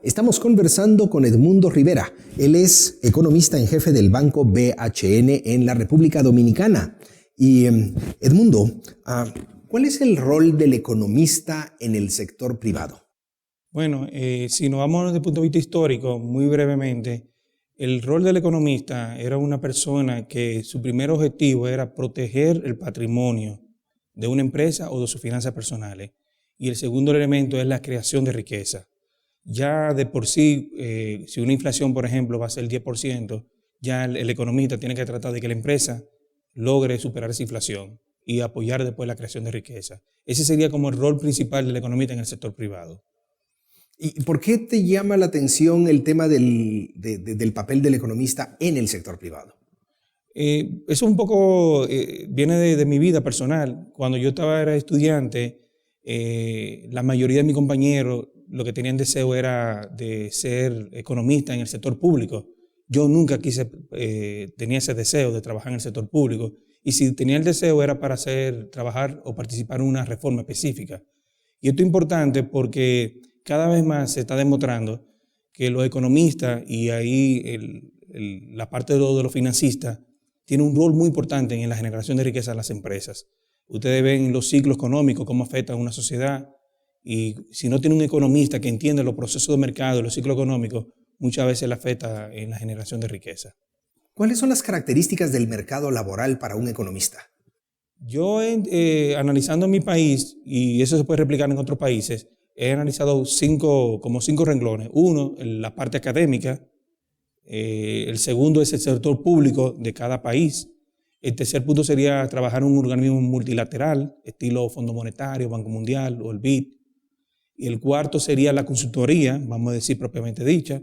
Estamos conversando con Edmundo Rivera. Él es economista en jefe del Banco BHN en la República Dominicana. Y Edmundo, ¿cuál es el rol del economista en el sector privado? Bueno, si nos vamos desde el punto de vista histórico, muy brevemente, el rol del economista era una persona que su primer objetivo era proteger el patrimonio de una empresa o de sus finanzas personales. Y el segundo elemento es la creación de riqueza. Ya de por sí, si una inflación, por ejemplo, va a ser el 10%, ya el economista tiene que tratar de que la empresa logre superar esa inflación y apoyar después la creación de riqueza. Ese sería como el rol principal del economista en el sector privado. ¿Y por qué te llama la atención el tema del papel del economista en el sector privado? Eso un poco viene de mi vida personal. Cuando yo era estudiante, la mayoría de mis compañeros lo que tenían deseo era de ser economista en el sector público. Yo nunca tenía ese deseo de trabajar en el sector público. Y si tenía el deseo era para trabajar o participar en una reforma específica. Y esto es importante porque cada vez más se está demostrando que los economistas y ahí la parte de los financistas tiene un rol muy importante en la generación de riqueza de las empresas. Ustedes ven los ciclos económicos, cómo afectan a una sociedad, y si no tiene un economista que entiende los procesos de mercado y los ciclos económicos, muchas veces le afecta en la generación de riqueza. ¿Cuáles son las características del mercado laboral para un economista? Yo, analizando mi país, y eso se puede replicar en otros países, he analizado como cinco renglones. Uno, la parte académica. El segundo es el sector público de cada país. El tercer punto sería trabajar en un organismo multilateral, estilo Fondo Monetario, Banco Mundial o el BID. Y el cuarto sería la consultoría, vamos a decir propiamente dicha.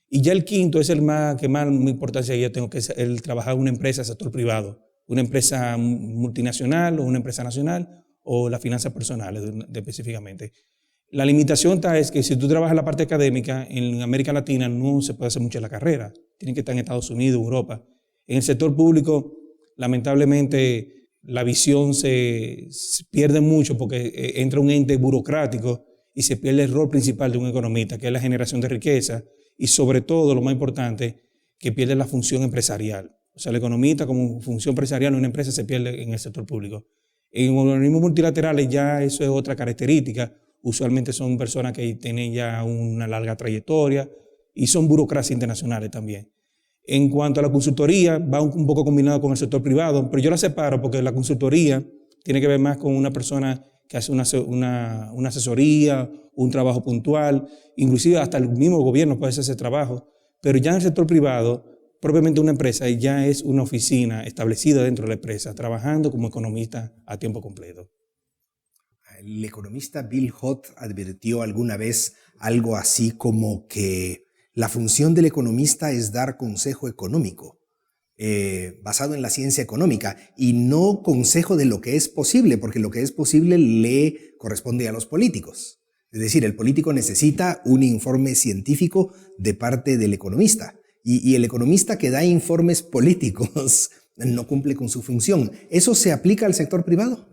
Y ya el quinto es el que más importancia yo tengo, que es el trabajar en una empresa del sector privado, una empresa multinacional o una empresa nacional o las finanzas personales específicamente. La limitación es que si tú trabajas en la parte académica, en América Latina no se puede hacer mucho la carrera. Tienen que estar en Estados Unidos, Europa. En el sector público, lamentablemente, la visión se pierde mucho porque entra un ente burocrático y se pierde el rol principal de un economista, que es la generación de riqueza y sobre todo, lo más importante, que pierde la función empresarial. O sea, el economista como función empresarial en una empresa se pierde en el sector público. En organismos multilaterales ya eso es otra característica. Usualmente son personas que tienen ya una larga trayectoria y son burocracias internacionales también. En cuanto a la consultoría, va un poco combinado con el sector privado, pero yo la separo porque la consultoría tiene que ver más con una persona que hace una asesoría, un trabajo puntual, inclusive hasta el mismo gobierno puede hacer ese trabajo, pero ya en el sector privado, propiamente una empresa ya es una oficina establecida dentro de la empresa, trabajando como economista a tiempo completo. El economista Bill Hott advirtió alguna vez algo así como que la función del economista es dar consejo económico, basado en la ciencia económica, y no consejo de lo que es posible, porque lo que es posible le corresponde a los políticos. Es decir, el político necesita un informe científico de parte del economista, y el economista que da informes políticos no cumple con su función. ¿Eso se aplica al sector privado?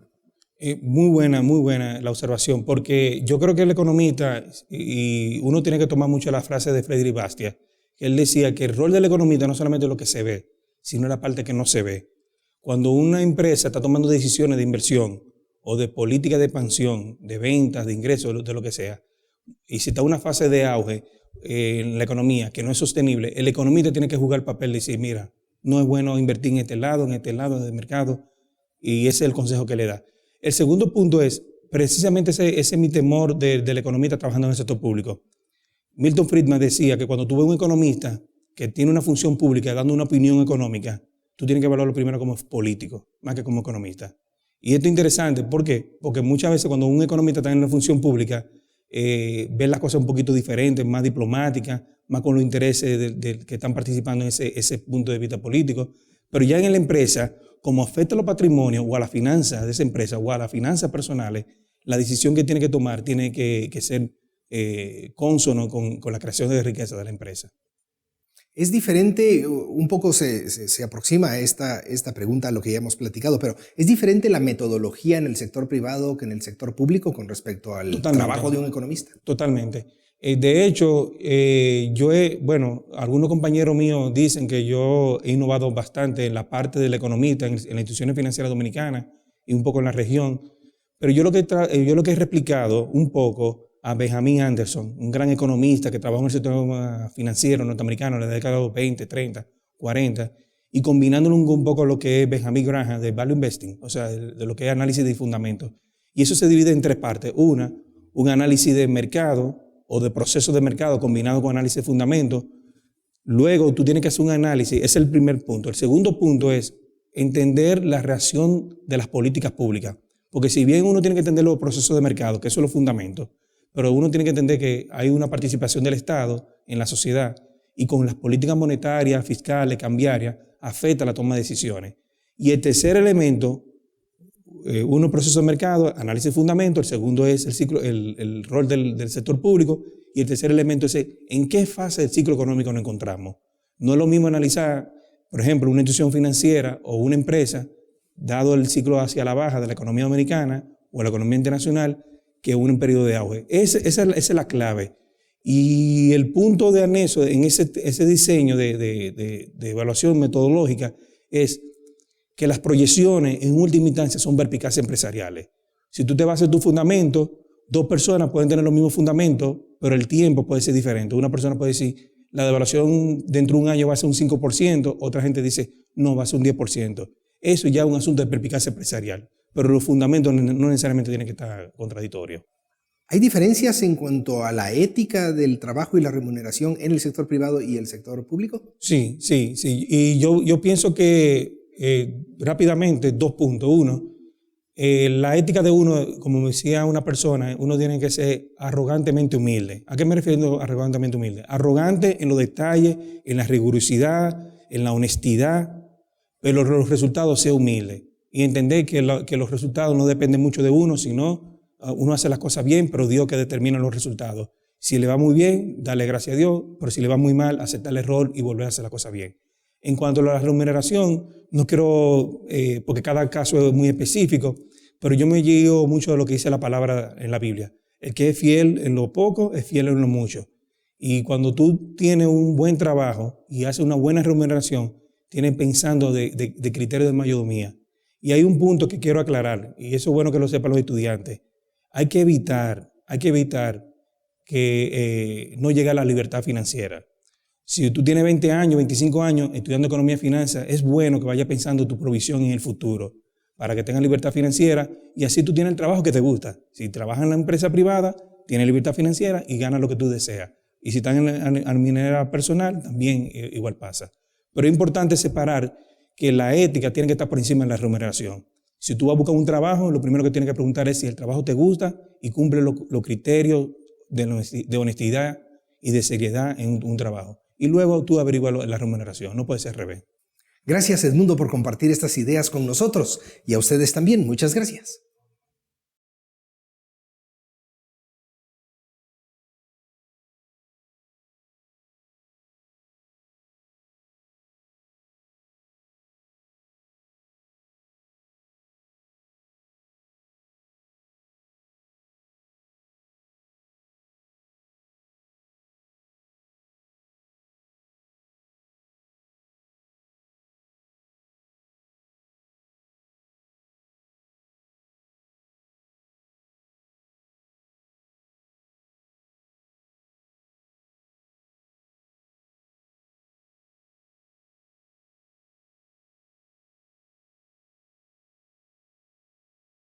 Muy buena la observación, porque yo creo que el economista, y uno tiene que tomar mucho la frase de Frédéric Bastiat, que él decía que el rol del economista no solamente es lo que se ve, sino la parte que no se ve. Cuando una empresa está tomando decisiones de inversión o de política de expansión, de ventas, de ingresos, de lo que sea, y si está en una fase de auge en la economía que no es sostenible, el economista tiene que jugar el papel de decir, mira, no es bueno invertir en este lado del mercado, y ese es el consejo que le da. El segundo punto es precisamente ese es mi temor del economista trabajando en el sector público. Milton Friedman decía que cuando tú ves un economista que tiene una función pública dando una opinión económica, tú tienes que evaluarlo primero como político, más que como economista. Y esto es interesante, ¿por qué? Porque muchas veces cuando un economista está en una función pública, ve las cosas un poquito diferentes, más diplomáticas, más con los intereses que están participando en ese punto de vista político. Pero ya en la empresa, como afecta a los patrimonios o a las finanzas de esa empresa o a las finanzas personales, la decisión que tiene que tomar tiene que ser cónsono con la creación de riqueza de la empresa. Es diferente, un poco se aproxima a esta pregunta a lo que ya hemos platicado, pero ¿es diferente la metodología en el sector privado que en el sector público con respecto al trabajo de un economista? Totalmente. De hecho, algunos compañeros míos dicen que yo he innovado bastante en la parte del economista, en las instituciones financieras dominicanas y un poco en la región, pero yo lo que he replicado un poco a Benjamin Anderson, un gran economista que trabajó en el sector financiero norteamericano en la década de los 20, 30, 40, y combinándolo un poco lo que es Benjamin Graham de Value Investing, o sea, de lo que es análisis de fundamentos. Y eso se divide en tres partes. Una, un análisis de mercado o de procesos de mercado combinado con análisis de fundamentos. Luego tú tienes que hacer un análisis, ese es el primer punto. El segundo punto es entender la reacción de las políticas públicas. Porque si bien uno tiene que entender los procesos de mercado, que eso es los fundamentos, pero uno tiene que entender que hay una participación del Estado en la sociedad y con las políticas monetarias, fiscales, cambiarias, afecta la toma de decisiones. Y el tercer elemento, uno, proceso de mercado, análisis de fundamentos, el segundo es el rol del sector público, y el tercer elemento es en qué fase del ciclo económico nos encontramos. No es lo mismo analizar, por ejemplo, una institución financiera o una empresa, dado el ciclo hacia la baja de la economía dominicana o la economía internacional, que un periodo de auge. Esa es la clave. Y el punto de anexo en ese diseño de evaluación metodológica es que las proyecciones en última instancia son perspicaces empresariales. Si tú te basas en tu fundamento, dos personas pueden tener los mismos fundamentos, pero el tiempo puede ser diferente. Una persona puede decir, la devaluación dentro de un año va a ser un 5%, otra gente dice, no, va a ser un 10%. Eso ya es un asunto de perspicacia empresarial, pero los fundamentos no necesariamente tienen que estar contradictorios. ¿Hay diferencias en cuanto a la ética del trabajo y la remuneración en el sector privado y el sector público? Sí. Y yo pienso que rápidamente, 2 puntos. Uno, la ética de uno, como me decía una persona, uno tiene que ser arrogantemente humilde. ¿A qué me refiero arrogantemente humilde? Arrogante en los detalles, en la rigurosidad, en la honestidad, pero los resultados sea humilde. Y entender que los resultados no dependen mucho de uno, sino uno hace las cosas bien, pero Dios que determina los resultados. Si le va muy bien, darle gracias a Dios, pero si le va muy mal, aceptar el error y volver a hacer las cosas bien. En cuanto a la remuneración, no quiero, porque cada caso es muy específico, pero yo me guío mucho de lo que dice la palabra en la Biblia. El que es fiel en lo poco, es fiel en lo mucho. Y cuando tú tienes un buen trabajo y haces una buena remuneración, tienes pensando de criterio de mayordomía. Y hay un punto que quiero aclarar, y eso es bueno que lo sepan los estudiantes. Hay que evitar que no llegue a la libertad financiera. Si tú tienes 20 años, 25 años estudiando economía y finanzas, es bueno que vayas pensando tu provisión en el futuro para que tengas libertad financiera y así tú tienes el trabajo que te gusta. Si trabajas en la empresa privada, tienes libertad financiera y ganas lo que tú deseas. Y si estás en la minera personal, también igual pasa. Pero es importante separar que la ética tiene que estar por encima de la remuneración. Si tú vas a buscar un trabajo, lo primero que tienes que preguntar es si el trabajo te gusta y cumple los criterios de honestidad y de seriedad en un trabajo. Y luego tú averiguas la remuneración, no puede ser al revés. Gracias, Edmundo, por compartir estas ideas con nosotros y a ustedes también. Muchas gracias.